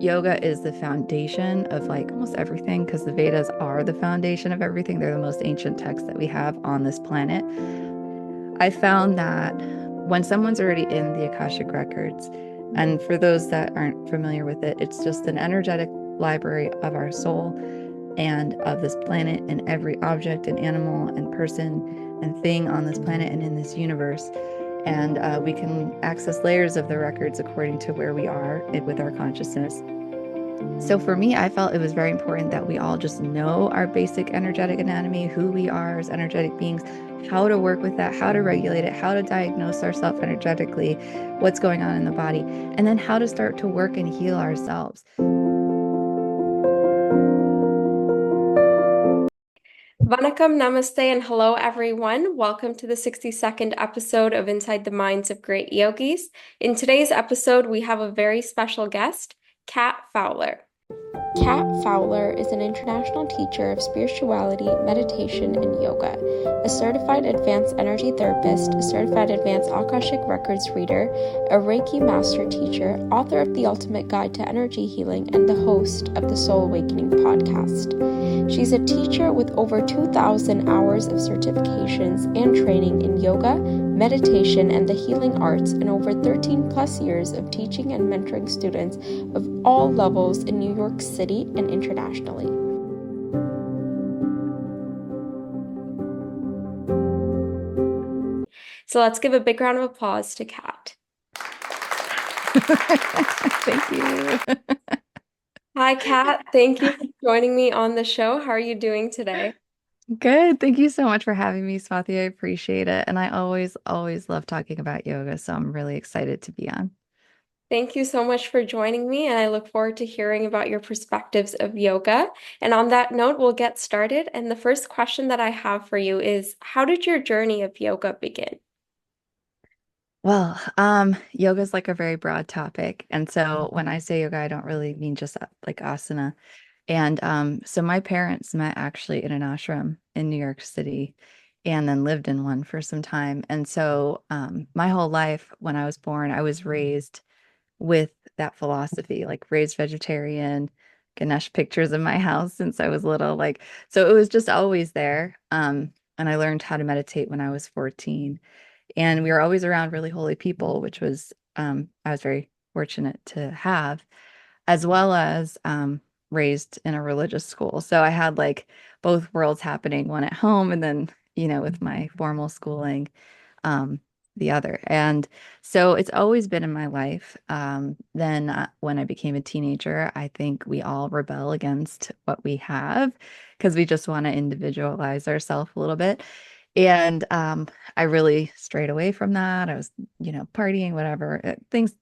yoga is the foundation of like almost everything because the Vedas are the foundation of everything. They're the most ancient texts that we have on this planet. I found that when someone's already in the Akashic records, and for those that aren't familiar with it, it's just an energetic library of our soul and of this planet and every object and animal and person and thing on this planet and in this universe. And we can access layers of the records according to where we are with our consciousness. So for me, I felt it was very important that we all just know our basic energetic anatomy, who we are as energetic beings, how to work with that, how to regulate it, how to diagnose ourselves energetically, what's going on in the body, and then how to start to work and heal ourselves. Vanakkam, Namaste, and hello, everyone. Welcome to the 62nd episode of Inside the Minds of Great Yogis. In today's episode, we have a very special guest, Kat Fowler. Kat Fowler is an international teacher of spirituality, meditation, and yoga, a certified advanced energy therapist, a certified advanced Akashic records reader, a Reiki master teacher, author of The Ultimate Guide to Energy Healing, and the host of the Soul Awakening podcast. She's a teacher with over 2,000 hours of certifications and training in yoga, meditation, and the healing arts, and over 13 plus years of teaching and mentoring students of all levels in New York City and internationally. So let's give a big round of applause to Kat. Thank you. Hi, Kat. Thank you for joining me on the show. How are you doing today? Good. Thank you so much for having me, Swati. I appreciate it. And I always love talking about yoga. So I'm really excited to be on. Thank you so much for joining me, and I look forward to hearing about your perspectives of yoga. And on that note, we'll get started. And the first question that I have for you is, how did your journey of yoga begin? Well, yoga is like a very broad topic. And so when I say yoga, I don't really mean just like asana. And so my parents met actually in an ashram in New York City and then lived in one for some time. And so my whole life when I was born, I was raised with that philosophy, like raised vegetarian, Ganesh pictures in my house since I was little. Like, so it was just always there. And I learned how to meditate when I was 14. And we were always around really holy people, which was I was very fortunate to have, as well as raised in a religious school. So I had like both worlds happening, one at home and then, with my formal schooling, um, the other. And so it's always been in my life. Then when I became a teenager, I think we all rebel against what we have because we just want to individualize ourselves a little bit. And I really strayed away from that. I was, partying, whatever, things,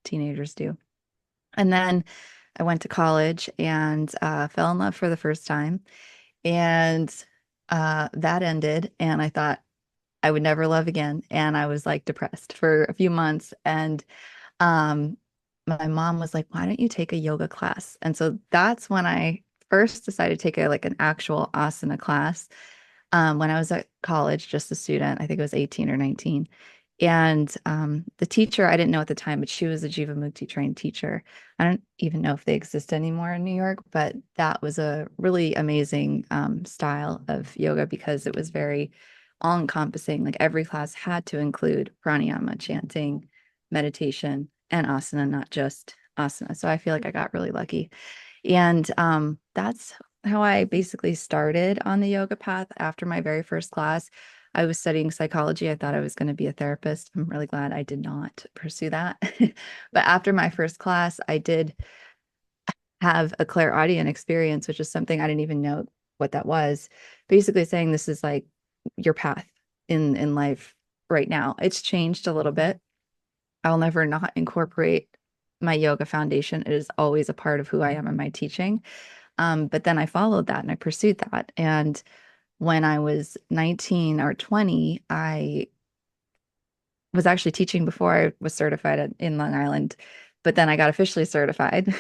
teenagers do. And then I went to college and fell in love for the first time. And that ended. And I thought I would never love again. And I was like depressed for a few months. And um, my mom was like, why don't you take a yoga class? And so that's when I first decided to take an actual asana class when I was at college, just a student. I think it was 18 or 19. And the teacher, I didn't know at the time, but she was a Jivamukti trained teacher. I don't even know if they exist anymore in New York, but that was a really amazing style of yoga because it was very all-encompassing. Like every class had to include pranayama, chanting, meditation, and asana, not just asana. So I feel like I got really lucky. And that's how I basically started on the yoga path after my very first class. I was studying psychology. I thought I was going to be a therapist. I'm really glad I did not pursue that. But after my first class, I did have a clairaudient experience, which is something I didn't even know what that was. Basically saying this is like your path in life right now. It's changed a little bit. I'll never not incorporate my yoga foundation. It is always a part of who I am in my teaching. But then I followed that and I pursued that. And when I was 19 or 20, I was actually teaching before I was certified in Long Island, but then I got officially certified.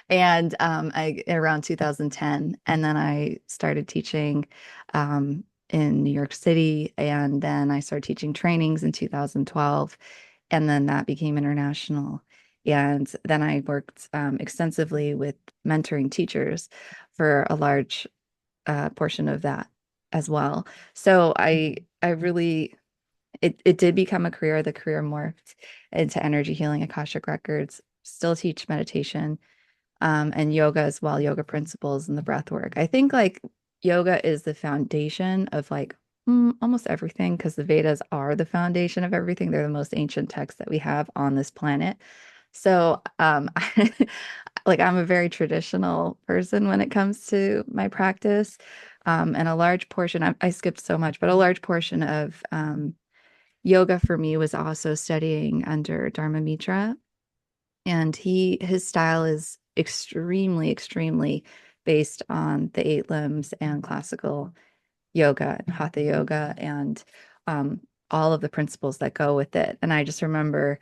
And I around 2010, and then I started teaching in New York City, and then I started teaching trainings in 2012, and then that became international. And then I worked extensively with mentoring teachers for a large portion of that as well. So I really it did become a career. The career morphed into energy healing, Akashic records, still teach meditation, and yoga as well, yoga principles and the breath work. I think like yoga is the foundation of like almost everything because the Vedas are the foundation of everything. They're the most ancient texts that we have on this planet. So, like I'm a very traditional person when it comes to my practice. And a large portion, I skipped so much, but a large portion of yoga for me was also studying under Dharma Mitra, and his style is extremely, extremely based on the eight limbs and classical yoga and hatha yoga and um, all of the principles that go with it. And I just remember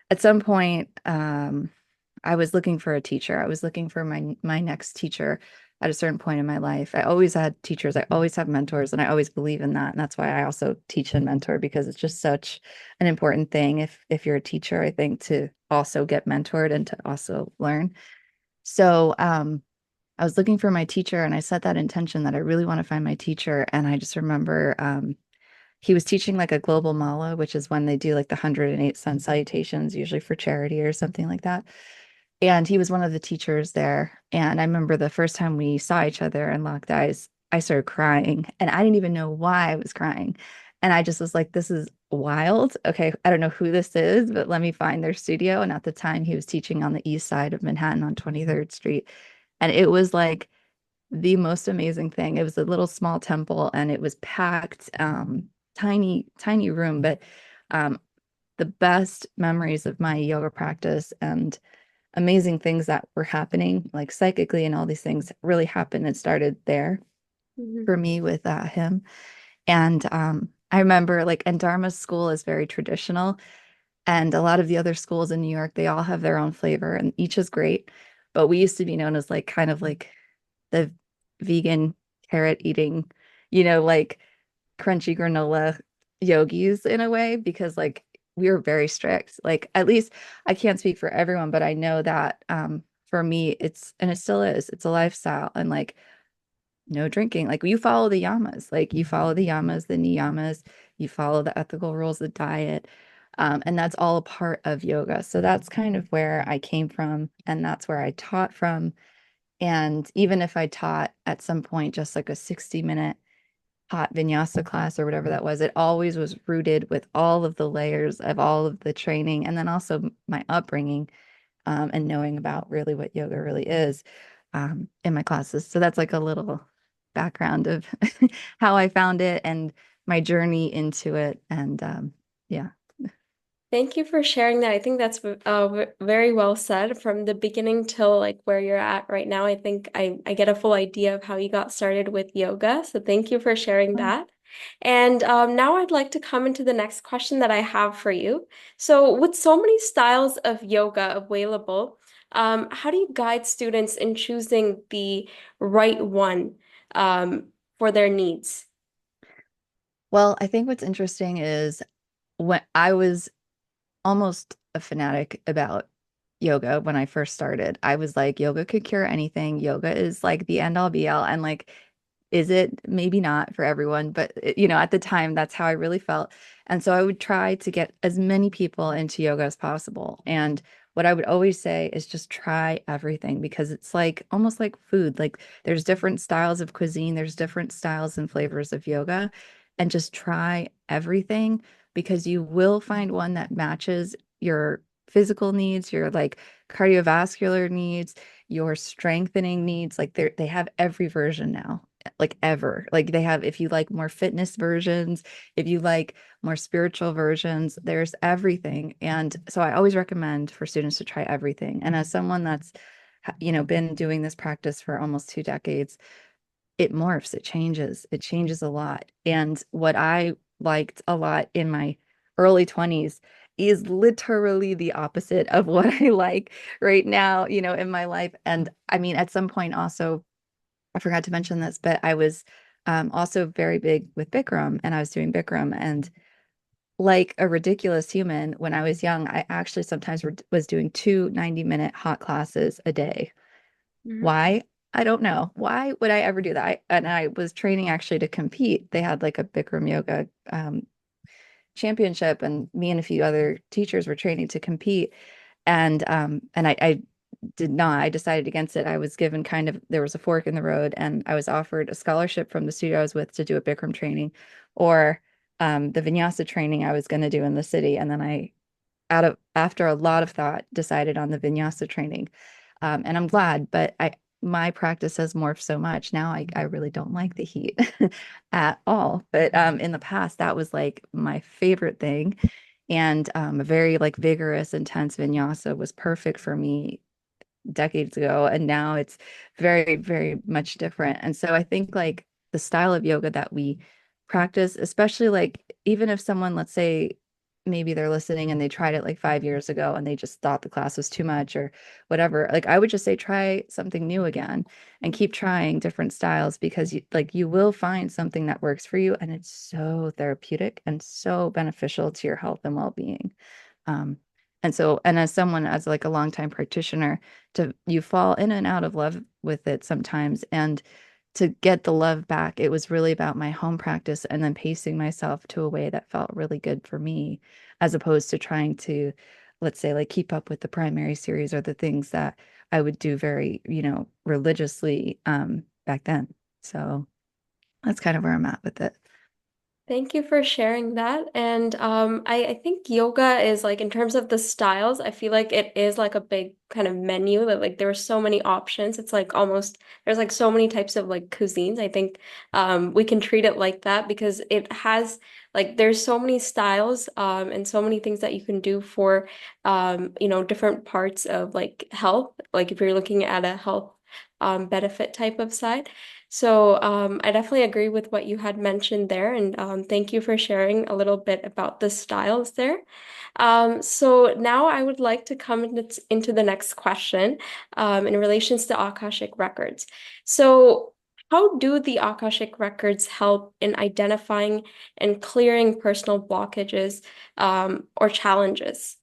at some point, I was looking for a teacher. I was looking for my next teacher at a certain point in my life. I always had teachers. I always have mentors, and I always believe in that. And that's why I also teach and mentor because it's just such an important thing. If you're a teacher, I think to also get mentored and to also learn. So, I was looking for my teacher, and I set that intention that I really want to find my teacher. And I just remember, he was teaching like a global mala, which is when they do like the 108 sun salutations, usually for charity or something like that. And he was one of the teachers there. And I remember the first time we saw each other and locked eyes, I started crying and I didn't even know why I was crying. And I just was like, this is wild. Okay, I don't know who this is, but let me find their studio. And at the time, he was teaching on the east side of Manhattan on 23rd Street. And it was like the most amazing thing. It was a little small temple and it was packed, tiny, tiny room, but um, the best memories of my yoga practice and amazing things that were happening, like psychically and all these things really happened and started there Mhm. for me with him. And I remember like, and Dharma school is very traditional. And a lot of the other schools in New York, they all have their own flavor and each is great. But we used to be known as like kind of like the vegan carrot eating, like crunchy granola yogis in a way because like we were very strict. Like at least I can't speak for everyone, but I know that for me it's and it still is, it's a lifestyle and like no drinking. Like you follow the yamas, like you follow the yamas, the niyamas, you follow the ethical rules of diet. And that's all a part of yoga. So that's kind of where I came from, and that's where I taught from. And even if I taught at some point just like a 60-minute hot vinyasa class or whatever that was, it always was rooted with all of the layers of all of the training and then also my upbringing and knowing about really what yoga really is in my classes. So that's like a little background of how I found it and my journey into it. And yeah. Thank you for sharing that. I think that's very well said from the beginning till like where you're at right now. I think I get a full idea of how you got started with yoga. So thank you for sharing that. And now I'd like to come into the next question that I have for you. So with so many styles of yoga available, how do you guide students in choosing the right one for their needs? Well, I think what's interesting is when I was almost a fanatic about yoga when I first started. I was like, yoga could cure anything. Yoga is like the end all be all. And like, is it? Maybe not for everyone, but at the time, that's how I really felt. And so I would try to get as many people into yoga as possible. And what I would always say is just try everything because it's like almost like food. Like there's different styles of cuisine, there's different styles and flavors of yoga, and just try everything because you will find one that matches your physical needs, your like cardiovascular needs, your strengthening needs. Like they have every version now, like ever. Like they have, if you like more fitness versions, if you like more spiritual versions, there's everything. And so I always recommend for students to try everything. And as someone that's, been doing this practice for almost 2 decades, it morphs, it changes a lot. And what I liked a lot in my early 20s is literally the opposite of what I like right now, in my life. And I mean, at some point also, I forgot to mention this, but I was also very big with Bikram and I was doing Bikram. And like a ridiculous human, when I was young, I actually sometimes was doing two 90-minute hot classes a day. Mhm. Why? I don't know. Why would I ever do that? And I was training actually to compete. They had like a Bikram yoga championship, and me and a few other teachers were training to compete. And I did not. I decided against it. I was given kind of there was a fork in the road, and I was offered a scholarship from the studio I was with to do a Bikram training, or the vinyasa training I was going to do in the city. And then I, out of after a lot of thought, decided on the vinyasa training. And I'm glad, but I my practice has morphed so much. Now I really don't like the heat at all. But in the past, that was like my favorite thing. And a very like vigorous, intense vinyasa was perfect for me decades ago, and now it's very, very much different. And so I think like the style of yoga that we practice, especially like even if someone, let's say, maybe they're listening and they tried it like 5 years ago and they just thought the class was too much or whatever, like I would just say try something new again and keep trying different styles, because you will find something that works for you, and it's so therapeutic and so beneficial to your health and well-being. um, and so, and as someone, as like a longtime practitioner, to you fall in and out of love with it sometimes. And to get the love back, it was really about my home practice and then pacing myself to a way that felt really good for me, as opposed to trying to, let's say, like keep up with the primary series or the things that I would do very, religiously back then. So that's kind of where I'm at with it. Thank you for sharing that. And I think yoga is like in terms of the styles, I feel like it is like a big kind of menu that like there are so many options. It's like almost there's like so many types of like cuisines. I think we can treat it like that because it has like there's so many styles and so many things that you can do for different parts of like health. Like if you're looking at a health benefit type of side. So I definitely agree with what you had mentioned there, and thank you for sharing a little bit about the styles there. So now I would like to come into the next question in relations to Akashic records. So how do the Akashic records help in identifying and clearing personal blockages or challenges?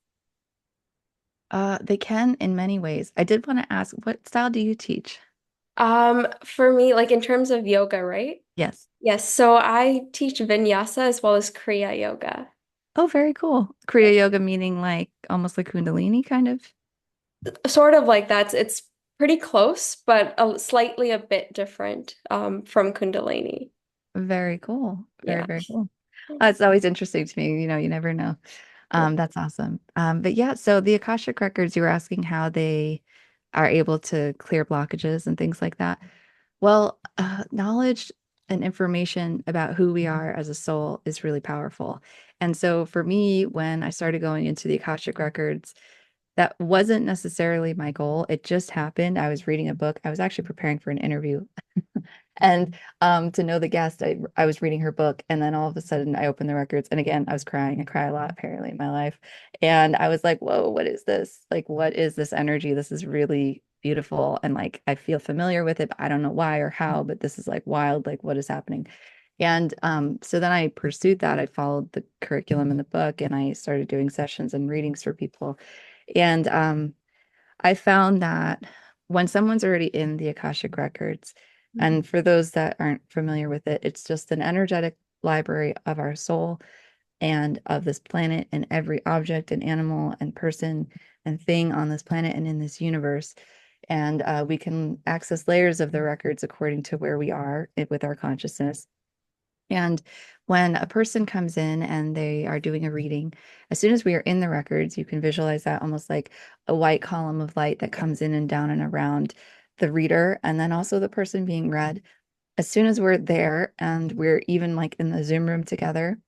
They can in many ways. I did want to ask, what style do you teach? For me, like in terms of yoga, right? Yes. Yes, so I teach vinyasa as well as Kriya yoga. Oh, very cool. Kriya yoga meaning like almost like Kundalini kind of. Sort of like that. It's pretty close, but slightly a bit different from Kundalini. Very cool. Very, Yeah. very cool. It's always interesting to me. You never know. That's awesome. But yeah, so the Akashic records, you were asking how they are able to clear blockages and things like that. Well, knowledge and information about who we are as a soul is really powerful. And so for me, when I started going into the Akashic records, that wasn't necessarily my goal. It just happened. I was reading a book. I was actually preparing for an interview. And to know the guest, I was reading her book, and then all of a sudden I opened the records. And again, I was crying. I cry a lot apparently in my life. And I was like, whoa, what is this? Like, what is this energy? This is really beautiful. And like, I feel familiar with it, but I don't know why or how, but this is like wild. Like, what is happening? And so then I pursued that. I followed the curriculum in the book, and I started doing sessions and readings for people. And I found that when someone's already in the Akashic records, Mhm. and for those that aren't familiar with it, it's just an energetic library of our soul and of this planet and every object and animal and person and thing on this planet and in this universe. And we can access layers of the records according to where we are with our consciousness. And when a person comes in and they are doing a reading, as soon as we are in the records, you can visualize that almost like a white column of light that comes in and down and around the reader, and then also the person being read. As soon as we're there and we're even like in the Zoom room together,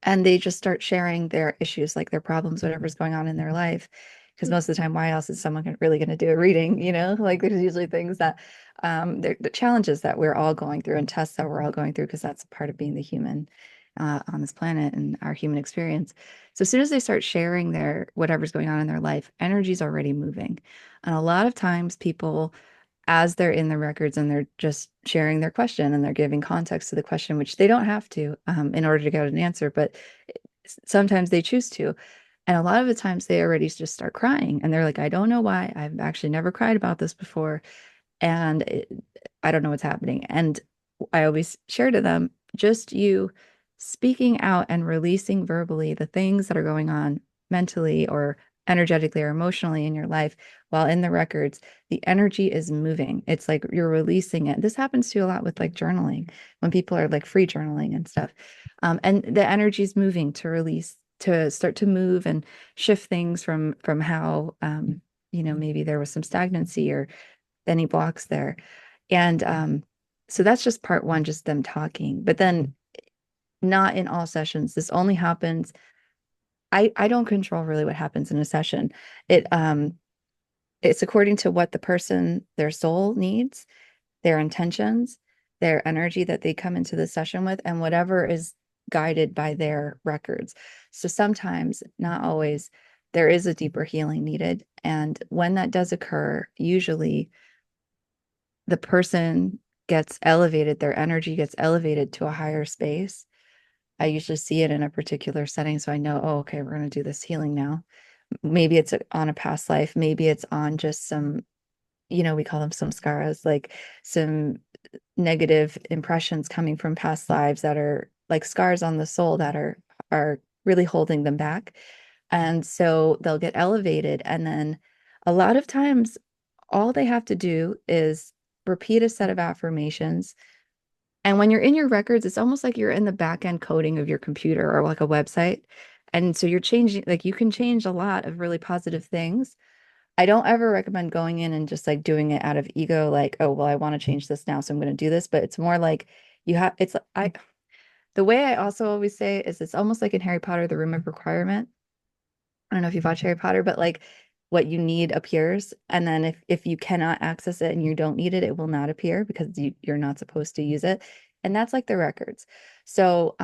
and they just start sharing their issues, like their problems, whatever's going on in their life. Because most of the time, why else is someone really going to do a reading? Like there's usually things that they're the challenges that we're all going through and tests that we're all going through, because that's part of being the human on this planet and our human experience. So as soon as they start sharing their whatever's going on in their life, energy's already moving. And a lot of times people, as they're in the records and they're just sharing their question and they're giving context to the question, which they don't have to in order to get an answer. But sometimes they choose to. And a lot of the times they already just start crying and they're like, I don't know why. I've actually never cried about this before. And I don't know what's happening. And I always share to them just you speaking out and releasing verbally the things that are going on mentally or energetically or emotionally in your life while in the records, the energy is moving. It's like you're releasing it. This happens to a lot with like journaling when people are like free journaling and stuff. And the energy is moving to release, to start to move and shift things from how maybe there was some stagnancy or any blocks there. And so that's just part one, just them talking. But then not in all sessions. This only happens. I don't control really what happens in a session. It's according to what the person, their soul needs, their intentions, their energy that they come into the session with, and whatever is guided by their records. So sometimes, not always, there is a deeper healing needed. And when that does occur, usually the person gets elevated, their energy gets elevated to a higher space. I usually see it in a particular setting. So I know, oh, okay, we're going to do this healing now. Maybe it's on a past life. Maybe it's on just some, we call them samskaras, like some negative impressions coming from past lives that are like scars on the soul that are really holding them back. And so they'll get elevated. And then a lot of times, all they have to do is repeat a set of affirmations. And when you're in your records, it's almost like you're in the back end coding of your computer or like a website. And so you're changing, like you can change a lot of really positive things. I don't ever recommend going in and just like doing it out of ego, like, oh, well, I want to change this now, so I'm going to do this. But it's more like the way I also always say is it's almost like in Harry Potter, the room of requirement. I don't know if you've watched Harry Potter, but like what you need appears. And then if you cannot access it and you don't need it, it will not appear because you're not supposed to use it. And that's like the records. So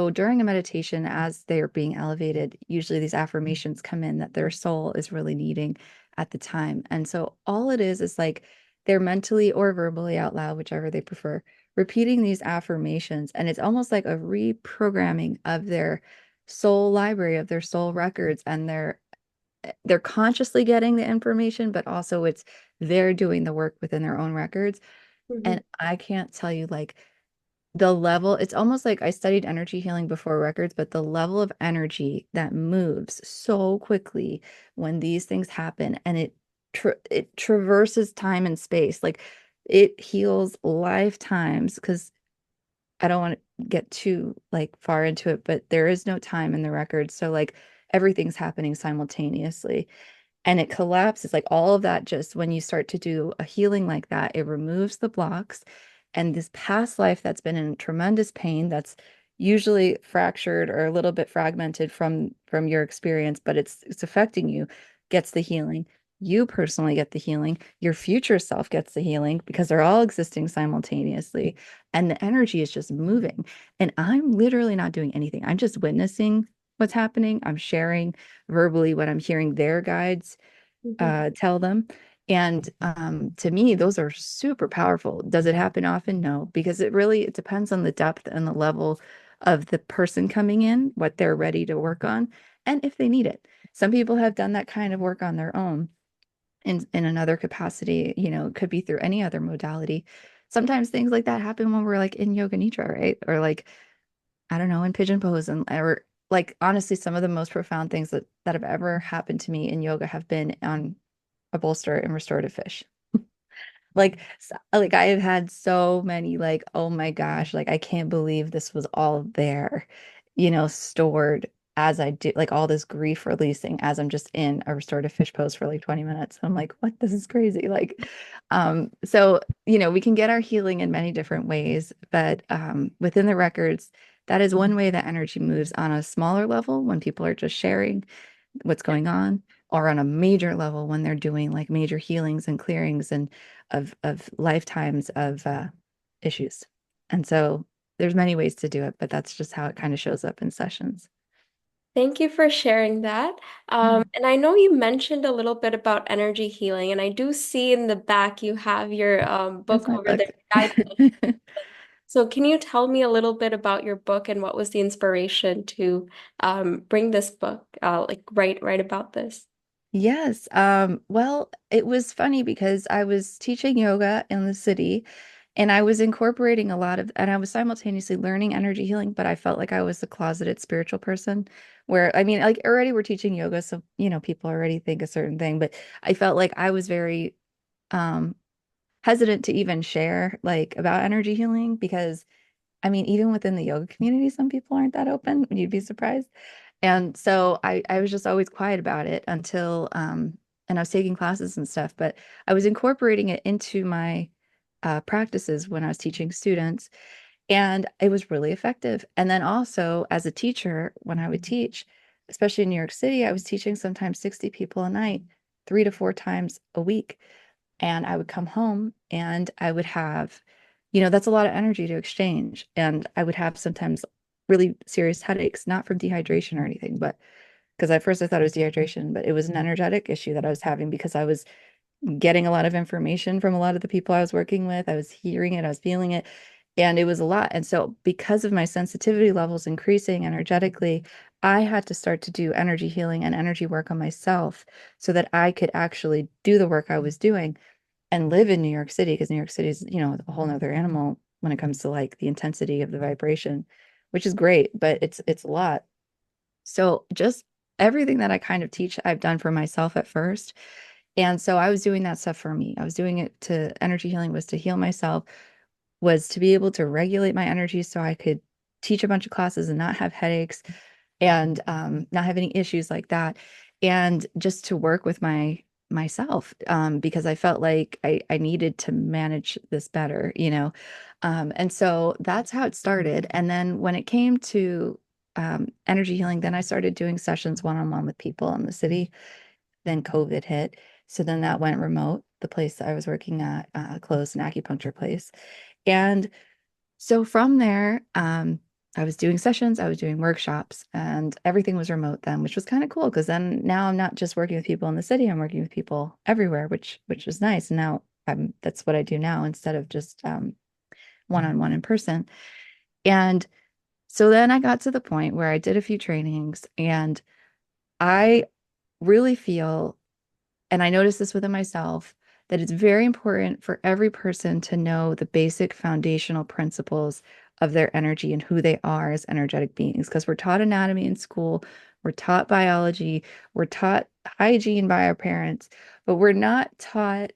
during a meditation, as they are being elevated, usually these affirmations come in that their soul is really needing at the time. And so all it is like they're mentally or verbally out loud, whichever they prefer, repeating these affirmations. And it's almost like a reprogramming of their soul library, of their soul records, and they're consciously getting the information, but also they're doing the work within their own records. Mhm. And I can't tell you like the level, it's almost like I studied energy healing before records, but the level of energy that moves so quickly when these things happen, and it traverses time and space, like it heals lifetimes. Because I don't want to get too like far into it, but there is no time in the record. So like everything's happening simultaneously and it collapses. Like all of that, just when you start to do a healing like that, it removes the blocks. And this past life that's been in tremendous pain, that's usually fractured or a little bit fragmented from your experience, but it's affecting you, gets the healing. You personally get the healing. Your future self gets the healing because they're all existing simultaneously. And the energy is just moving. And I'm literally not doing anything. I'm just witnessing what's happening. I'm sharing verbally what I'm hearing their guides Mhm. tell them. And to me, those are super powerful. Does it happen often? No, because it depends on the depth and the level of the person coming in, what they're ready to work on, and if they need it. Some people have done that kind of work on their own in another capacity, it could be through any other modality. Sometimes things like that happen when we're like in yoga nidra, right? Or like I don't know, in pigeon pose and or like honestly, some of the most profound things that have ever happened to me in yoga have been on a bolster and restorative fish. Like I have had so many like, oh my gosh, like I can't believe this was all there, stored as I do like all this grief releasing as I'm just in a restorative fish pose for like 20 minutes. I'm like, what? This is crazy. Like, so we can get our healing in many different ways, but within the records, that is one way that energy moves on a smaller level when people are just sharing what's going on, or on a major level when they're doing like major healings and clearings and of lifetimes of issues. And so there's many ways to do it, but that's just how it kind of shows up in sessions. Thank you for sharing that. Yeah, And I know you mentioned a little bit about energy healing, and I do see in the back you have your that's book my over there, book. Guide. So, can you tell me a little bit about your book and what was the inspiration to bring this book, like write about this? Yes. Well, it was funny because I was teaching yoga in the city and I was incorporating a lot of, and I was simultaneously learning energy healing, but I felt like I was a closeted spiritual person where, I mean, like already we're teaching yoga. So, people already think a certain thing, but I felt like I was very, um, hesitant to even share like about energy healing because I mean, even within the yoga community, some people aren't that open. You'd be surprised. And so I was just always quiet about it until and I was taking classes and stuff, but I was incorporating it into my practices when I was teaching students, and it was really effective. And then also as a teacher, when I would teach, especially in New York City, I was teaching sometimes 60 people a night, 3 to 4 times a week. And I would come home and I would have, that's a lot of energy to exchange. And I would have sometimes really serious headaches, not from dehydration or anything, but because at first I thought it was dehydration, but it was an energetic issue that I was having because I was getting a lot of information from a lot of the people I was working with. I was hearing it, I was feeling it, and it was a lot. And so, because of my sensitivity levels increasing energetically, I had to start to do energy healing and energy work on myself so that I could actually do the work I was doing and live in New York City, because New York City is, a whole nother animal when it comes to like the intensity of the vibration, which is great, but it's a lot. So just everything that I kind of teach, I've done for myself at first. And so I was doing that stuff for me. I was doing it to energy healing was to heal myself, was to be able to regulate my energy so I could teach a bunch of classes and not have headaches and not have any issues like that. And just to work with myself because I felt like I needed to manage this better. And so that's how it started. And then when it came to energy healing, then I started doing sessions one-on-one with people in the city. Then COVID hit. So then that went remote. The place I was working at closed, an acupuncture place. And so from there, I was doing sessions, I was doing workshops, and everything was remote then, which was kind of cool because then now I'm not just working with people in the city, I'm working with people everywhere, which was nice. And now that's what I do now instead of just one-on-one in person. And so then I got to the point where I did a few trainings, and I really feel, and I noticed this within myself, that it's very important for every person to know the basic foundational principles of their energy and who they are as energetic beings. Because we're taught anatomy in school, we're taught biology, we're taught hygiene by our parents, but we're not taught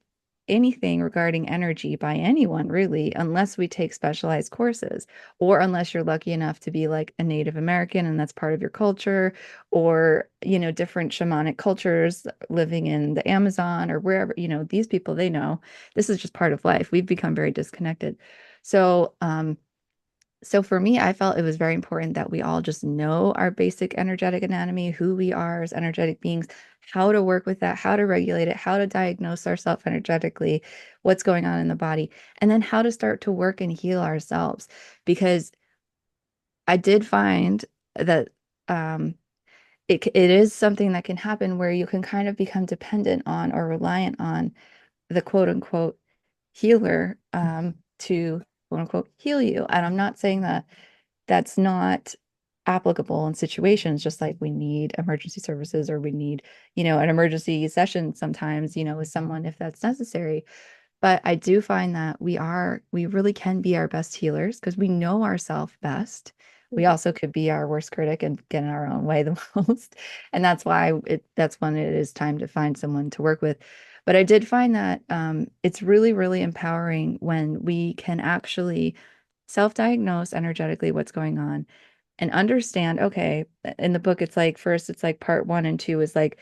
anything regarding energy by anyone really, unless we take specialized courses, or unless you're lucky enough to be like a Native American and that's part of your culture, or, different shamanic cultures living in the Amazon or wherever, these people, they know this is just part of life. We've become very disconnected. So, so for me, I felt it was very important that we all just know our basic energetic anatomy, who we are as energetic beings, how to work with that, how to regulate it, how to diagnose ourselves energetically, what's going on in the body, and then how to start to work and heal ourselves. Because I did find that it is something that can happen where you can kind of become dependent on or reliant on the quote unquote healer to quote unquote heal you. And I'm not saying that that's not applicable in situations, just like we need emergency services or we need, an emergency session sometimes, with someone if that's necessary. But I do find that we really can be our best healers because we know ourselves best. We also could be our worst critic and get in our own way the most. And that's when it is time to find someone to work with. But I did find that it's really, really empowering when we can actually self-diagnose energetically what's going on and understand, okay, in the book, it's like first, it's like part one and two is like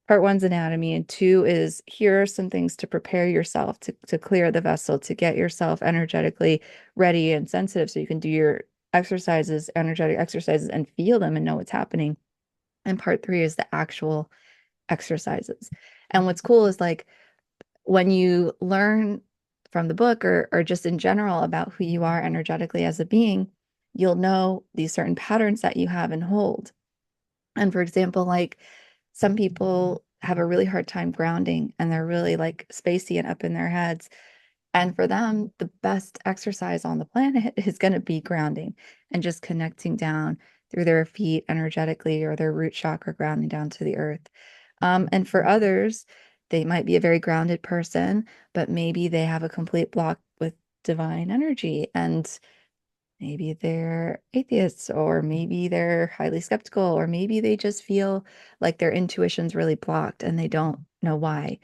part one's anatomy, and two is here are some things to prepare yourself to clear the vessel, to get yourself energetically ready and sensitive so you can do your exercises, energetic exercises, and feel them and know what's happening. And part three is the actual exercises. And what's cool is like when you learn from the book or just in general about who you are energetically as a being, you'll know these certain patterns that you have and hold. And for example, like some people have a really hard time grounding and they're really like spacey and up in their heads. And for them, the best exercise on the planet is going to be grounding and just connecting down through their feet energetically or their root chakra grounding down to the earth. And for others, they might be a very grounded person, but maybe they have a complete block with divine energy and maybe they're atheists, or maybe they're highly skeptical, or maybe they just feel like their intuition's really blocked and they don't know why.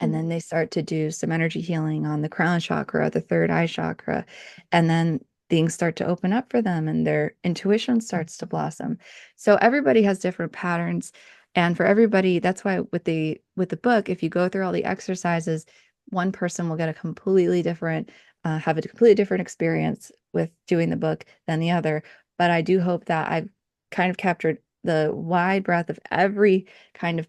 And then they start to do some energy healing on the crown chakra, the third eye chakra, and then things start to open up for them and their intuition starts to blossom. So everybody has different patterns. And for everybody, that's why with the book, if you go through all the exercises, one person will get a completely different have a completely different experience with doing the book than the other. But I do hope that I've kind of captured the wide breadth of every kind of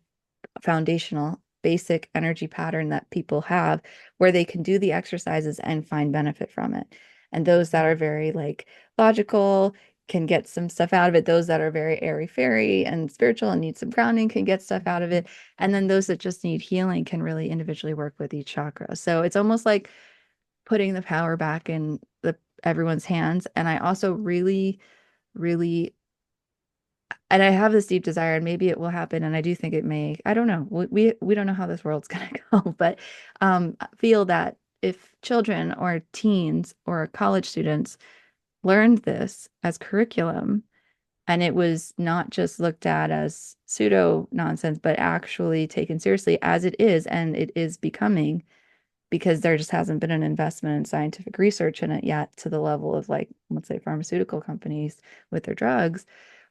foundational basic energy pattern that people have where they can do the exercises and find benefit from it. And those that are very like logical can get some stuff out of it. Those that are very airy fairy and spiritual and need some grounding can get stuff out of it. And then those that just need healing can really individually work with each chakra. So it's almost like putting the power back in the everyone's hands. And I also really, really, and I have this deep desire, and maybe it will happen, and I do think it may. I don't know. We don't know how this world's gonna go, but feel that if children or teens or college students learned this as curriculum, and it was not just looked at as pseudo nonsense, but actually taken seriously as it is, and it is becoming because there just hasn't been an investment in scientific research in it yet to the level of like, let's say, pharmaceutical companies with their drugs.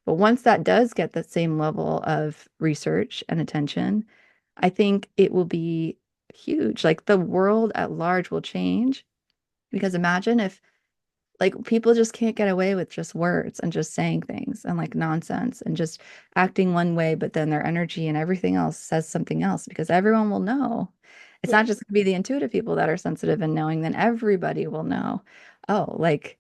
But once that does get that same level of research and attention, I think it will be huge. Like the world at large will change because imagine if like people just can't get away with just words and just saying things and like nonsense and just acting one way, but then their energy and everything else says something else because everyone will know. It's Yeah. not just going to be the intuitive people that are sensitive and knowing, then everybody will know. Oh, like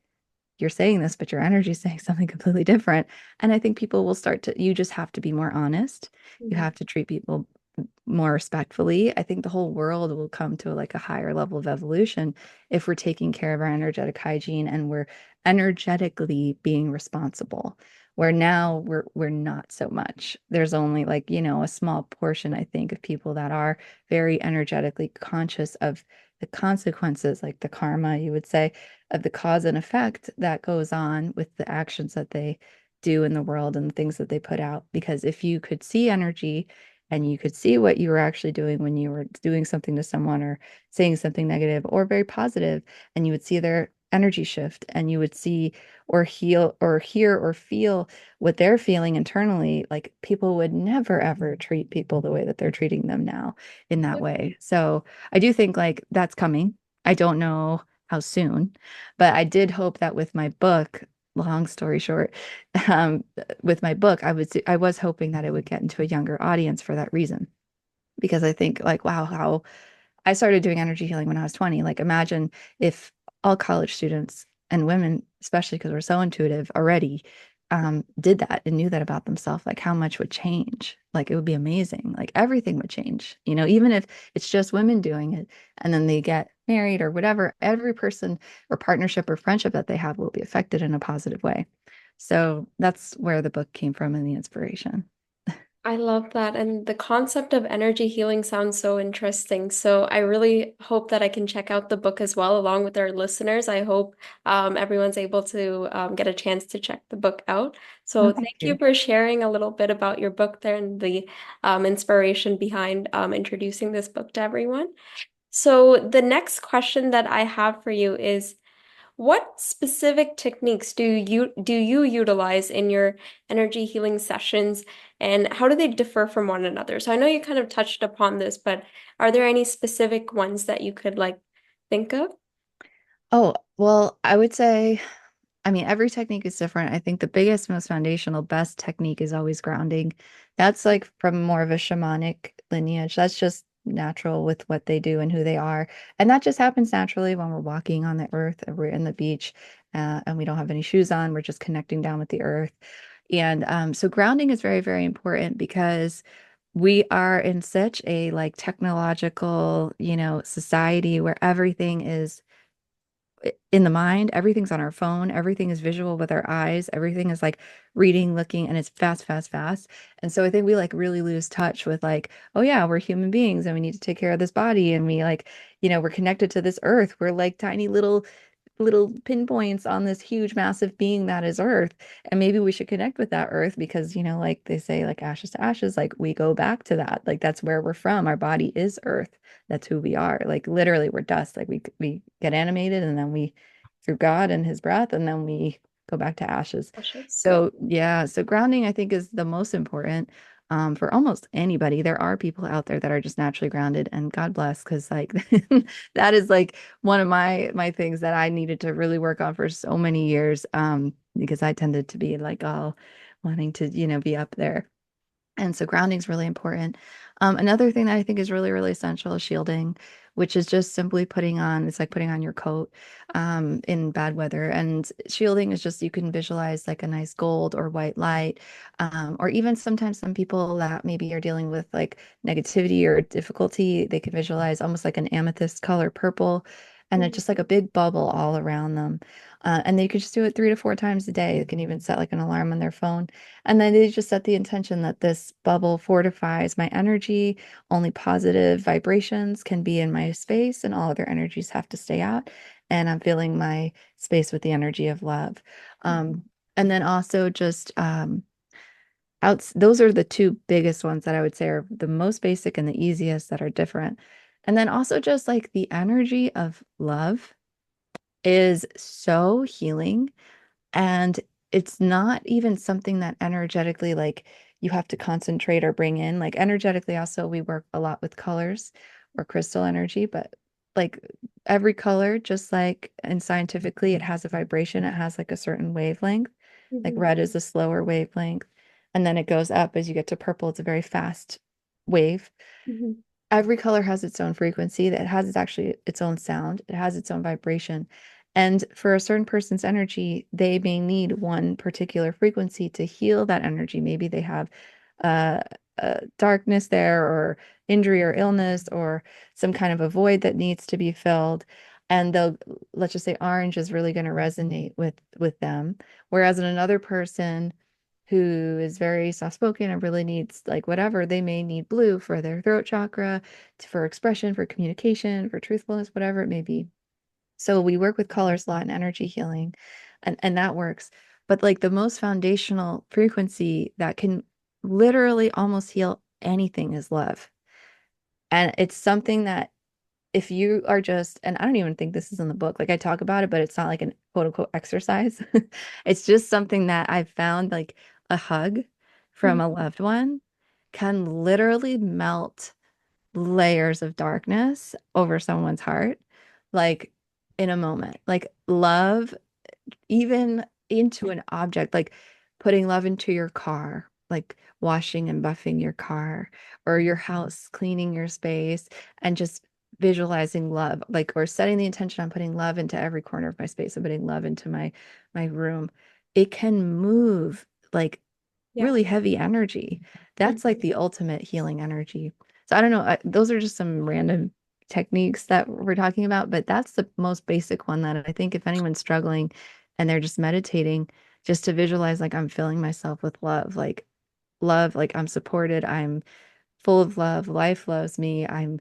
you're saying this, but your energy is saying something completely different. And I think people will start to, you just have to be more honest. You Mhm. have to treat people more respectfully. I think the whole world will come to like a higher level of evolution if we're taking care of our energetic hygiene and we're energetically being responsible. Where now we're not so much. There's only like, a small portion, I think, of people that are very energetically conscious of the consequences, like the karma, you would say, of the cause and effect that goes on with the actions that they do in the world and the things that they put out. Because if you could see energy and you could see what you were actually doing when you were doing something to someone or saying something negative or very positive, and you would see their energy shift and you would see or heal or hear or feel what they're feeling internally, like people would never ever treat people the way that they're treating them now in that way. So I do think like that's coming. I don't know how soon, but I did hope that with my book, long story short, um, with my book, I was hoping that it would get into a younger audience for that reason. Because I think like, wow, how I started doing energy healing when I was 20. Like imagine if all college students and women, especially because we're so intuitive already, did that and knew that about themselves, like how much would change. Like it would be amazing. Like everything would change, even if it's just women doing it and then they get married or whatever, every person or partnership or friendship that they have will be affected in a positive way. So that's where the book came from and the inspiration. I love that. And the concept of energy healing sounds so interesting. So I really hope that I can check out the book as well, along with our listeners. I hope everyone's able to get a chance to check the book out. Oh, So thank thank you you. for sharing a little bit about your book there and the inspiration behind introducing this book to everyone. So the next question that I have for you is, what specific techniques do you utilize in your energy healing sessions, and how do they differ from one another? So I know you kind of touched upon this, but are there any specific ones that you could like think of? Oh, well, I would say I mean, every technique is different. I think the biggest, most foundational, best technique is always grounding. That's like from more of a shamanic lineage. That's just natural with what they do and who they are. And that just happens naturally when we're walking on the earth and we're in the beach and we don't have any shoes on. We're just connecting down with the earth. And so grounding is very, very important because we are in such a like technological, society where everything is in the mind, everything's on our phone, everything is visual with our eyes, everything is like reading, looking, and it's fast, fast, fast. And so I think we like really lose touch with like, oh yeah, we're human beings and we need to take care of this body. And we like, we're connected to this earth. We're like tiny little pinpoints on this huge, massive being that is Earth. And maybe we should connect with that Earth because, like they say, like ashes to ashes, like we go back to that. Like that's where we're from. Our body is Earth. That's who we are. Like literally, we're dust. Like we get animated and then we, through God and His breath, and then we go back to ashes. Precious. Yeah. So yeah, so grounding I think is the most important. For almost anybody, there are people out there that are just naturally grounded, and God bless, because like that is like one of my things that I needed to really work on for so many years, because I tended to be like all wanting to, be up there. And so grounding is really important. Another thing that I think is really, really essential is shielding, which is just simply it's like putting on your coat in bad weather. And shielding is just, you can visualize like a nice gold or white light, or even sometimes some people that maybe are dealing with like negativity or difficulty, they can visualize almost like an amethyst color purple. And it's Mhm. just like a big bubble all around them. And they could just do it 3 to 4 times a day. They can even set like an alarm on their phone, and then they just set the intention that this bubble fortifies my energy. Only positive vibrations can be in my space, and all other energies have to stay out. And I'm filling my space with the energy of love. And then also just those are the two biggest ones that I would say are the most basic and the easiest that are different. And then also just like the energy of love is so healing, and it's not even something that energetically, like, you have to concentrate or bring in. Like, energetically, also, we work a lot with colors or crystal energy, but like every color, just like and scientifically, it has a vibration, it has like a certain wavelength. Like, Mhm. red is a slower wavelength. And then it goes up as you get to purple, it's a very fast wave. Mhm. Every color has its own frequency, that has actually its own sound, it has its own vibration. And for a certain person's energy, they may need one particular frequency to heal that energy. Maybe they have uh, darkness there, or injury or illness, or some kind of a void that needs to be filled. And they'll, let's just say orange is really going to resonate with them. Whereas in another person who is very soft spoken and really needs like whatever, they may need blue for their throat chakra, for expression, for communication, for truthfulness, whatever it may be. So we work with colors a lot and energy healing, and that works. But like the most foundational frequency that can literally almost heal anything is love. And it's something that, if you are just, and I don't even think this is in the book, like I talk about it, but it's not like an quote unquote exercise. It's just something that I've found, like a hug from Mhm. a loved one can literally melt layers of darkness over someone's heart, like in a moment. Like love, even into an object, like putting love into your car, like washing and buffing your car, or your house, cleaning your space, and just visualizing love, like, or setting the intention on putting love into every corner of my space and putting love into my room. It can move like Yeah. really heavy energy. That's like the ultimate healing energy. So I don't know, those are just some random techniques that we're talking about, but that's the most basic one that I think if anyone's struggling and they're just meditating, just to visualize like I'm filling myself with love, like I'm supported, I'm full of love, life loves me, I'm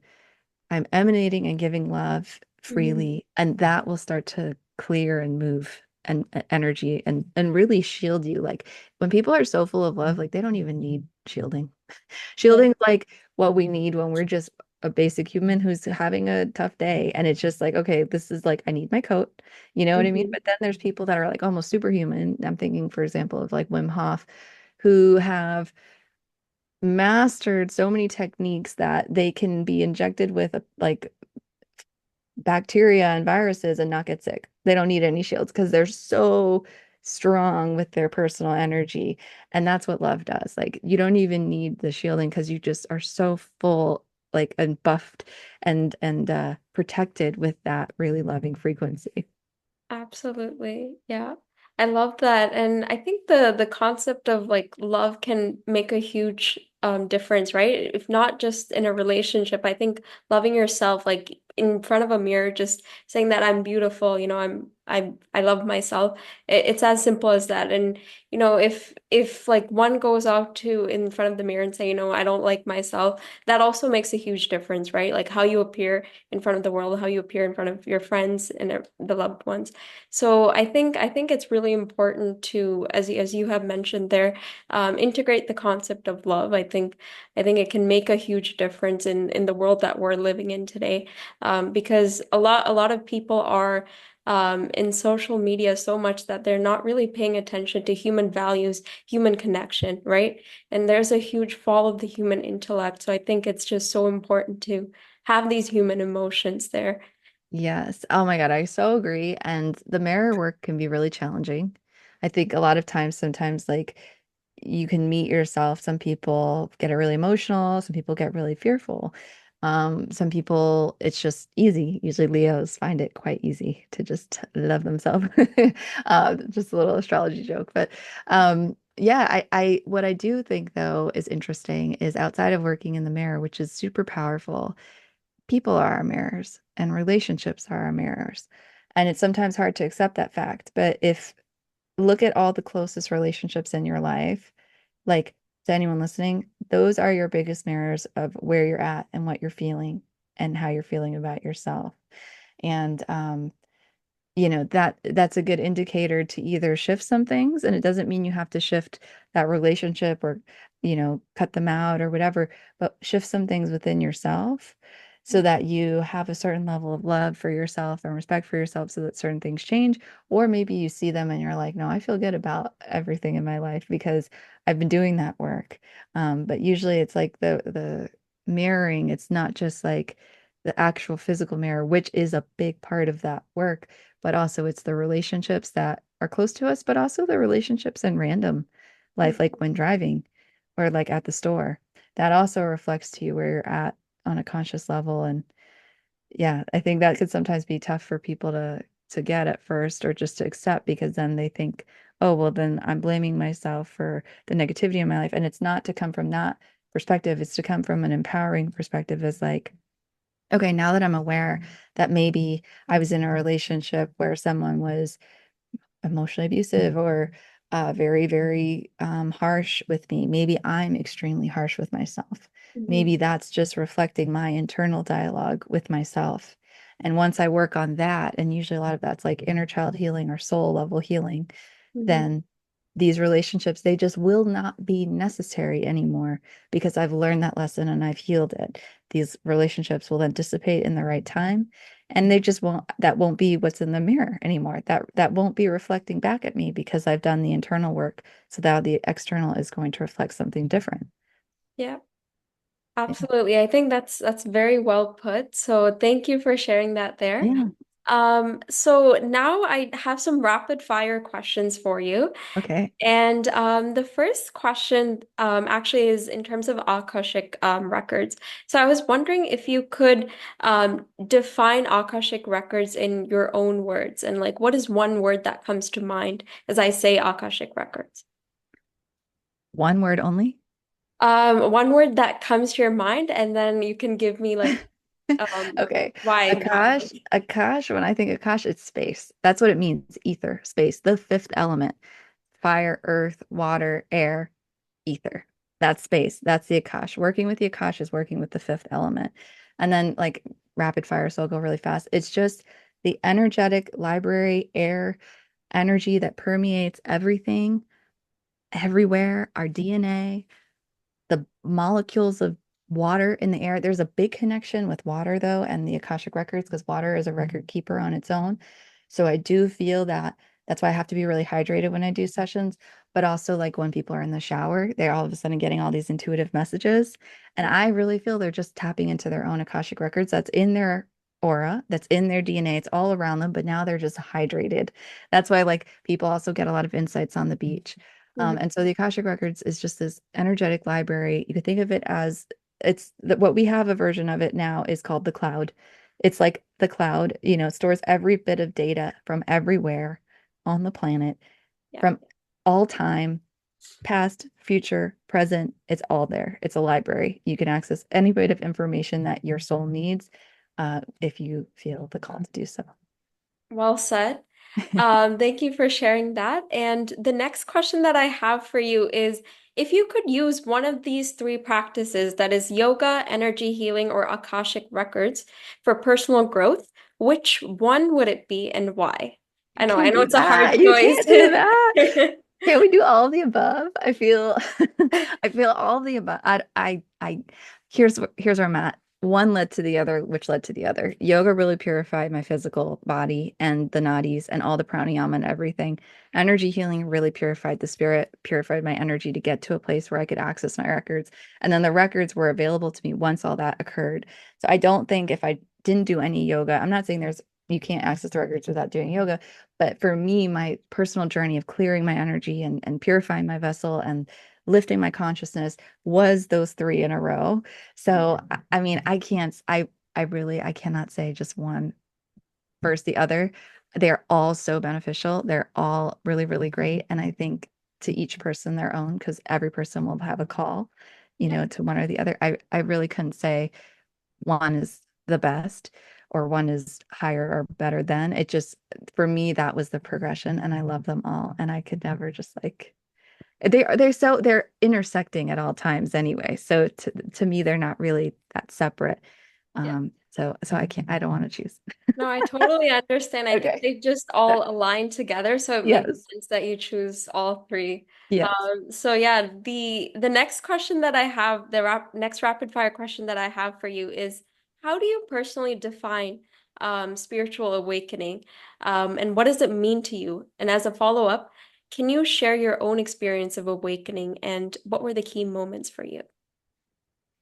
emanating and giving love Mhm. freely, and that will start to clear and move and energy and really shield you. Like when people are so full of love, like they don't even need shielding. Yeah. Shielding is like what we need when we're just a basic human who's having a tough day, and it's just like, okay, this is like I need my coat. You know what I mean? Mhm. But then there's people that are like almost superhuman. I'm thinking, for example, of like Wim Hof, who have mastered so many techniques that they can be injected with like bacteria and viruses and not get sick. They don't need any shields because they're so strong with their personal energy. And that's what love does. Like you don't even need the shielding because you just are so full, like, and buffed and protected with that really loving frequency. Absolutely. Yeah. I love that. And I think the concept of like love can make a huge difference, right? If not just in a relationship, I think loving yourself, like in front of a mirror, just saying that I'm beautiful, I love myself. It's as simple as that. And if like one goes out to in front of the mirror and say, I don't like myself, that also makes a huge difference, right? Like how you appear in front of the world, how you appear in front of your friends and the loved ones. So I think it's really important to, as you have mentioned there, integrate the concept of love. I think it can make a huge difference in the world that we're living in today, because a lot of people are in social media so much that they're not really paying attention to human values, human connection, right? And there's a huge fall of the human intellect. So I think it's just so important to have these human emotions there. Yes. Oh my God, I so agree. And the mirror work can be really challenging. I think a lot of times, sometimes like you can meet yourself. Some people get really emotional, some people get really fearful. Some people it's just easy. Usually Leos find it quite easy to just love themselves. Just a little astrology joke. But yeah, I what I do think though is interesting is outside of working in the mirror, which is super powerful, people are our mirrors and relationships are our mirrors. And it's sometimes hard to accept that fact. But if look at all the closest relationships in your life, like to anyone listening, those are your biggest mirrors of where you're at and what you're feeling and how you're feeling about yourself. And that's a good indicator to either shift some things, and it doesn't mean you have to shift that relationship or cut them out or whatever, but shift some things within yourself so that you have a certain level of love for yourself and respect for yourself so that certain things change. Or maybe you see them and you're like, no, I feel good about everything in my life because I've been doing that work. But usually it's like the mirroring, it's not just like the actual physical mirror, which is a big part of that work, but also it's the relationships that are close to us, but also the relationships in random life, like when driving or like at the store. That also reflects to you where you're at on a conscious level. And yeah, I think that could sometimes be tough for people to get at first or just to accept because then they think, oh, well, then I'm blaming myself for the negativity in my life. And it's not to come from that perspective, it's to come from an empowering perspective as like, okay, now that I'm aware that maybe I was in a relationship where someone was emotionally abusive or very, very harsh with me. Maybe I'm extremely harsh with myself. Mhm. Maybe that's just reflecting my internal dialogue with myself. And once I work on that, and usually a lot of that's like inner child healing or soul level healing, Mhm. then these relationships, they just will not be necessary anymore because I've learned that lesson and I've healed it. These relationships will then dissipate in the right time and they just won't that won't be what's in the mirror anymore. That won't be reflecting back at me because I've done the internal work. So now the external is going to reflect something different. Yeah. Yeah. Absolutely. I think that's very well put. So thank you for sharing that there. Yeah. So now I have some rapid fire questions for you. Okay. And the first question actually is in terms of Akashic records. So I was wondering if you could define Akashic records in your own words, and like what is one word that comes to mind as I say Akashic records? One word only. One word that comes to your mind, and then you can give me like Okay. why that Akash, word. Akash, when I think Akash, it's space. That's what it means. Ether, space, the fifth element. Fire, earth, water, air, ether. That's space. That's the Akash. Working with the Akash is working with the fifth element. And then like rapid fire, so I'll go really fast. It's just the energetic library air energy that permeates everything, everywhere, our DNA, the molecules of water in the air. There's a big connection with water, though, and the Akashic records because water is a record keeper on its own. So I do feel that that's why I have to be really hydrated when I do sessions. But also, like when people are in the shower, they're all of a sudden getting all these intuitive messages. And I really feel they're just tapping into their own Akashic records that's in their aura, that's in their DNA. It's all around them, but now they're just hydrated. That's why, like, people also get a lot of insights on the beach. Mhm. And so the Akashic Records is just this energetic library. You could think of it as what we have a version of it now is called the cloud. It's like the cloud, it stores every bit of data from everywhere on the planet, Yeah. from all time, past, future, present. It's all there. It's a library. You can access any bit of information that your soul needs, if you feel the call to do so. Well said. Thank you for sharing that. And the next question that I have for you is if you could use one of these three practices, that is yoga, energy healing, or Akashic records for personal growth, which one would it be and why? You I can't know do it's a hard that. You choice. can't do that. Can't we do all of the above? I feel I feel all of the above. Here's where I'm at. One led to the other, which led to the other. Yoga really purified my physical body and the nadis and all the pranayama and everything. Energy healing really purified the spirit, purified my energy to get to a place where I could access my records. And then the records were available to me once all that occurred. So I don't think if I didn't do any yoga, I'm not saying there's you can't access the records without doing yoga. But for me, my personal journey of clearing my energy and purifying my vessel and lifting my consciousness was those three in a row. So, I mean, I cannot say just one versus the other. They're all so beneficial. They're all really, really great. And I think to each person their own, because every person will have a call, Yeah. to one or the other. I really couldn't say one is the best or one is higher or better than. It just, for me, that was the progression, and I love them all. And I could never just like they're intersecting at all times anyway. So to me, they're not really that separate. Yeah. So I don't want to choose. No, I totally understand. I think Okay. they just That- all align together, so it makes yes. sense that you choose all three. Yes. So yeah, the next question that I have, next rapid fire question that I have for you is, how do you personally define spiritual awakening, and what does it mean to you? And as a follow-up, can you share your own experience of awakening and what were the key moments for you?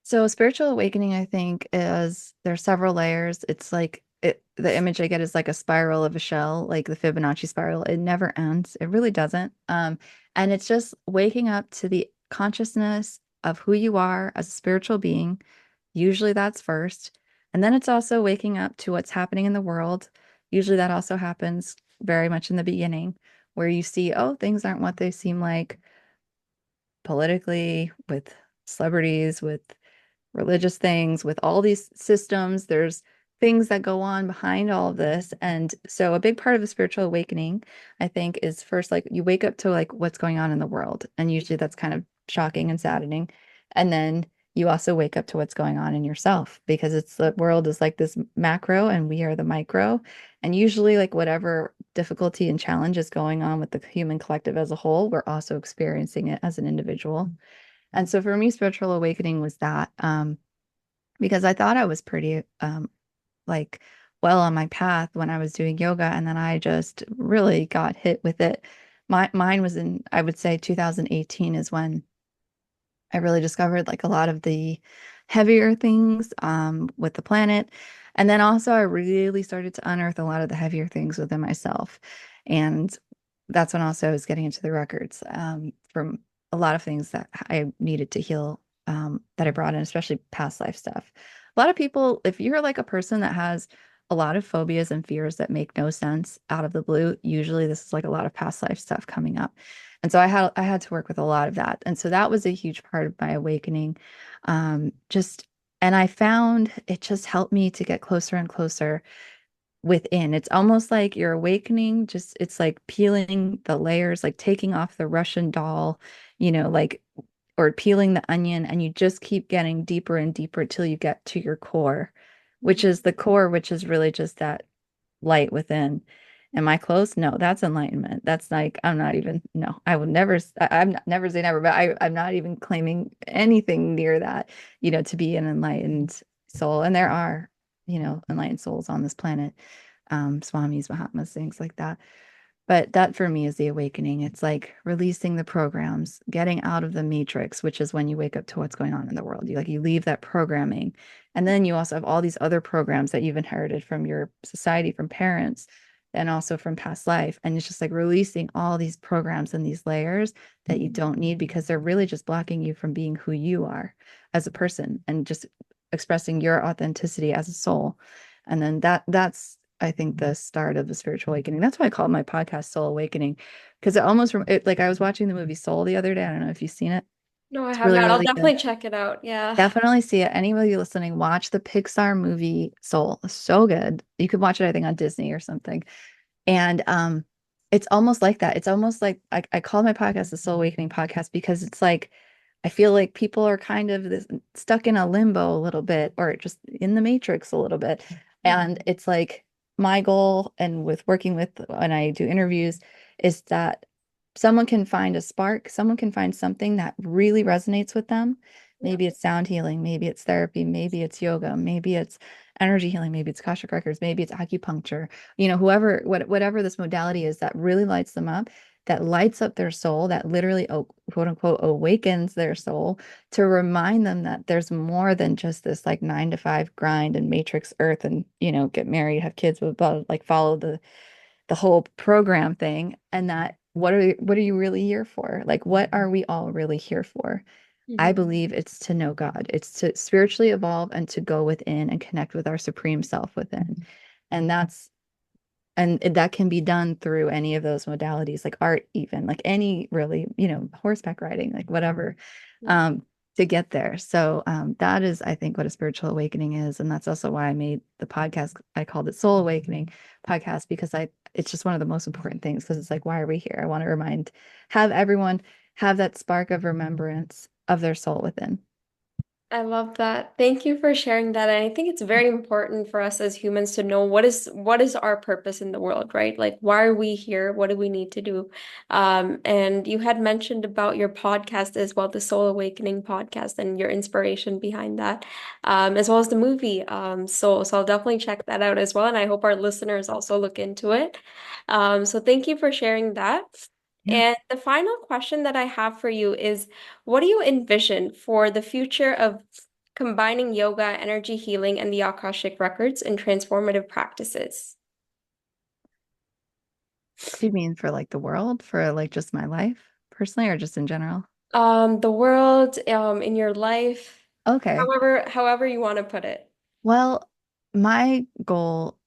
So spiritual awakening, I think, is there's several layers. It's like the image I get is like a spiral of a shell, like the Fibonacci spiral. It never ends. It really doesn't. And it's just waking up to the consciousness of who you are as a spiritual being. Usually that's first. And then it's also waking up to what's happening in the world. Usually that also happens very much in the beginning, where you see, oh, things aren't what they seem like politically, with celebrities, with religious things, with all these systems. There's things that go on behind all of this. And so a big part of a spiritual awakening, I think, is first like you wake up to like what's going on in the world. And usually that's kind of shocking and saddening. And then you also wake up to what's going on in yourself because it's the world is like this macro and we are the micro. And usually, like whatever difficulty and challenge is going on with the human collective as a whole, we're also experiencing it as an individual. And so for me, spiritual awakening was that, because I thought I was pretty like well on my path when I was doing yoga, and then I just really got hit with it. Mine was in, I would say 2018 is when I really discovered like a lot of the heavier things with the planet. And then also I really started to unearth a lot of the heavier things within myself. And that's when also I was getting into the records from a lot of things that I needed to heal, that I brought in, especially past life stuff. A lot of people, if you're like a person that has a lot of phobias and fears that make no sense out of the blue, usually this is like a lot of past life stuff coming up. And so I had to work with a lot of that. And so that was a huge part of my awakening. Just and I found it just helped me to get closer and closer within. It's almost like you're awakening, just it's like peeling the layers, like taking off the Russian doll, like or peeling the onion, and you just keep getting deeper and deeper till you get to your core, which is the core, which is really just that light within. Am I close? No, that's enlightenment. That's like, I'm not even, no, I would never, I'm not, never say never, but I'm not even claiming anything near that, to be an enlightened soul. And there are, enlightened souls on this planet, swamis, mahatmas, things like that. But that for me is the awakening. It's like releasing the programs, getting out of the matrix, which is when you wake up to what's going on in the world. You leave that programming. And then you also have all these other programs that you've inherited from your society, from parents, and also from past life. And it's just like releasing all these programs and these layers that you don't need because they're really just blocking you from being who you are as a person and just expressing your authenticity as a soul. And then that's I think the start of the spiritual awakening. That's why I call my podcast Soul Awakening, because it almost like I was watching the movie Soul the other day. I don't know if you've seen it. No, I It's have really, not. I'll really good. definitely check it out. Yeah. Definitely see it. Anybody listening, watch the Pixar movie Soul. It's so good. You could watch it, I think, on Disney or something. And it's almost like that. It's almost like I call my podcast the Soul Awakening podcast because it's like I feel like people are kind of stuck in a limbo a little bit or just in the matrix a little bit. And it's like my goal and with working with when I do interviews is that someone can find a spark, someone can find something that really resonates with them. Yeah. Maybe it's sound healing, maybe it's therapy, maybe it's yoga, maybe it's energy healing, maybe it's Akashic records, maybe it's acupuncture, whoever, whatever this modality is that really lights them up, that lights up their soul, that literally, oh, quote unquote, awakens their soul to remind them that there's more than just this like 9 to 5 grind and matrix earth and, get married, have kids, blah, like follow the whole program thing. And that what are you really here for? Like, what are we all really here for? I Hmm. believe it's to know God. It's to spiritually evolve and to go within and connect with our supreme self within. And that can be done through any of those modalities, like art, even like any really, horseback riding, like whatever, Yeah. um, to get there. So that is, I think, what a spiritual awakening is. And that's also why I made the podcast. I called it Soul Awakening Podcast because it's just one of the most important things because it's like, why are we here? I want to have everyone have that spark of remembrance of their soul within. I love that. Thank you for sharing that. And I think it's very important for us as humans to know what is our purpose in the world, right? Like why are we here? What do we need to do? And you had mentioned about your podcast as well, the Soul Awakening podcast and your inspiration behind that, as well as the movie Soul. So I'll definitely check that out as well. And I hope our listeners also look into it. So thank you for sharing that. Yeah. And the final question that I have for you is, what do you envision for the future of combining yoga, energy healing, and the Akashic records in transformative practices? Do you mean for like the world, for like just my life personally, or just in general? The world, in your life, Okay. however you want to put it. Well, my goal,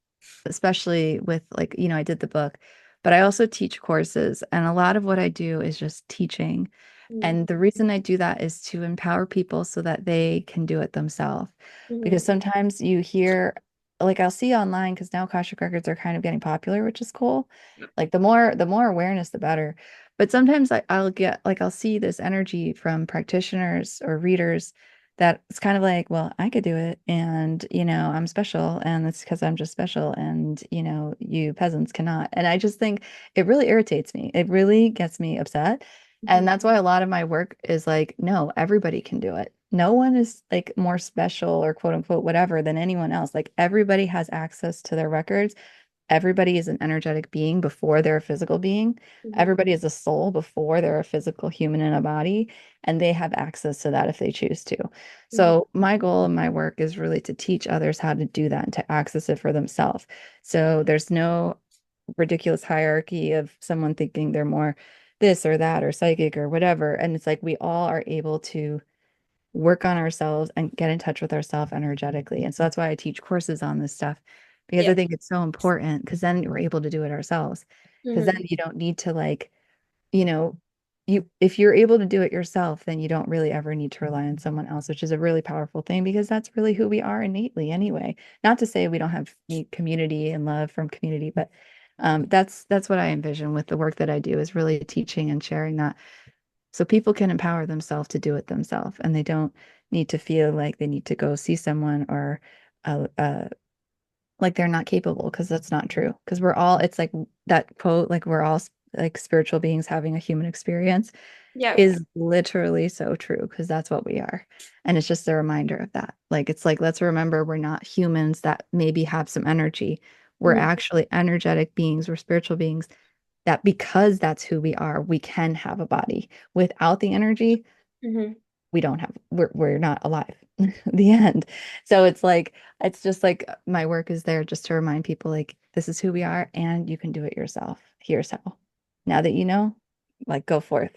especially with like, I did the book, but I also teach courses, and a lot of what I do is just teaching. Mm, And the reason I do that is to empower people so that they can do it themselves. mhm, Because sometimes you hear, like I'll see online, because now Akashic records are kind of getting popular, which is cool. Like the more awareness, the better. But sometimes I'll see this energy from practitioners or readers that it's kind of like, well, I could do it, and I'm special, and it's because I'm just special, and you peasants cannot. And I just think it really irritates me. It really gets me upset. And mhm, that's why a lot of my work is like, no, everybody can do it. No one is like more special or quote unquote whatever than anyone else. Like everybody has access to their records. Everybody is an energetic being before they're a physical being. mhm, Everybody is a soul before they're a physical human in a body, and they have access to that if they choose to. mhm, So, my goal in my work is really to teach others how to do that and to access it for themselves. So, there's no ridiculous hierarchy of someone thinking they're more this or that or psychic or whatever. And it's like we all are able to work on ourselves and get in touch with ourselves energetically. And so that's why I teach courses on this stuff because yeah. I think it's so important because then we're able to do it ourselves. Because then Mhm, you don't need to like, you know, if you're able to do it yourself, then you don't really ever need to rely on someone else, which is a really powerful thing because that's really who we are innately anyway. Not to say we don't have community and love from community, but that's what I envision with the work that I do is really teaching and sharing that so people can empower themselves to do it themselves and they don't need to feel like they need to go see someone or like they're not capable because that's not true. Because it's like that quote, like we're all like spiritual beings having a human experience yeah. is literally so true because that's what we are. And it's just a reminder of that. Like it's like, let's remember we're not humans that maybe have some energy. We're Mhm, actually energetic beings, we're spiritual beings that because that's who we are, we can have a body. Without the energy, mhm, we're not alive. The end. So it's just like my work is there just to remind people like this is who we are and you can do it yourself. Here's how. Now that you know, like go forth.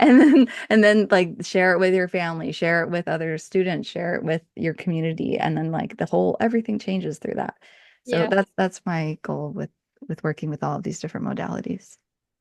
And then like share it with your family, share it with other students, share it with your community and then like the whole everything changes through that. So yeah. that's my goal with working with all of these different modalities.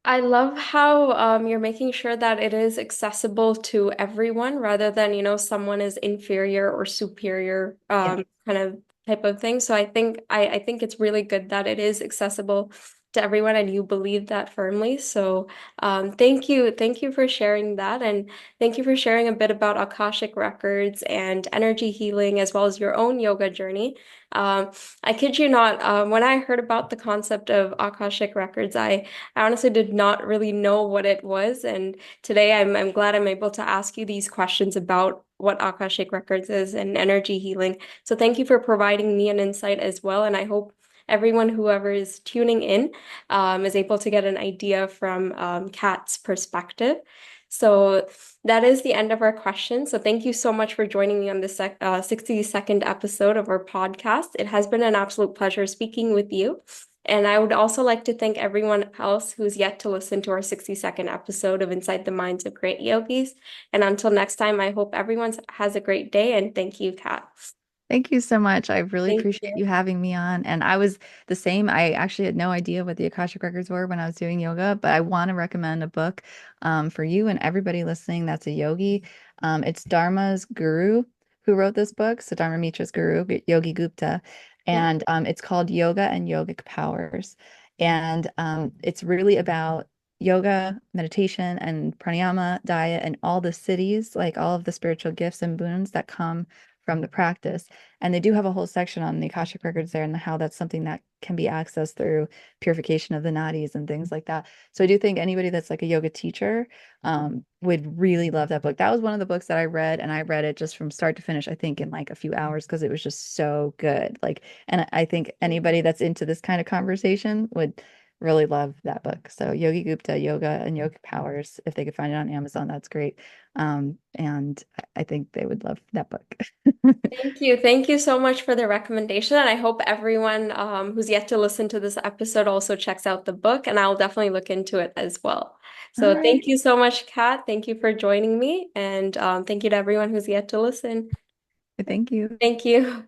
I love how you're making sure that it is accessible to everyone rather than, someone is inferior or superior Yeah. kind of type of thing. So I think it's really good that it is accessible to everyone and you believe that firmly. So thank you for sharing that, and thank you for sharing a bit about Akashic records and energy healing as well as your own yoga journey. Um, I kid you not, when I heard about the concept of Akashic records, I honestly did not really know what it was, and today I'm glad I'm able to ask you these questions about what Akashic Records is and energy healing. So thank you for providing me an insight as well, and I hope everyone, whoever is tuning in, is able to get an idea from Kat's perspective. So that is the end of our questions. So thank you so much for joining me on this 60-second episode of our podcast. It has been an absolute pleasure speaking with you. And I would also like to thank everyone else who's yet to listen to our 60-second episode of Inside the Minds of Great Yogis. And until next time, I hope everyone has a great day. And thank you, Kat. Thank you so much. I really Thank appreciate you. you having me on. And I was the same. I actually had no idea what the Akashic Records were when I was doing yoga, but I want to recommend a book for you and everybody listening that's a yogi. It's Dharma's guru who wrote this book. So Dharma Mitra's guru, Yogi Gupta. Yeah. And it's called Yoga and Yogic Powers. And it's really about yoga, meditation, and pranayama, diet, and all the cities, like all of the spiritual gifts and boons that come from the practice. And they do have a whole section on the Akashic records there and how that's something that can be accessed through purification of the nadis and things like that. So I do think anybody that's like a yoga teacher would really love that book. That was one of the books that I read, and I read it just from start to finish, I think in like a few hours because it was just so good. Like, and I think anybody that's into this kind of conversation would really love that book. So Yogi Gupta, Yoga and Yogic Powers, if they could find it on Amazon, that's great. And I think they would love that book. Thank you. Thank you so much for the recommendation. And I hope everyone who's yet to listen to this episode also checks out the book, and I'll definitely look into it as well. All So right. thank you so much, Kat. Thank you for joining me. And thank you to everyone who's yet to listen. Thank you. Thank you.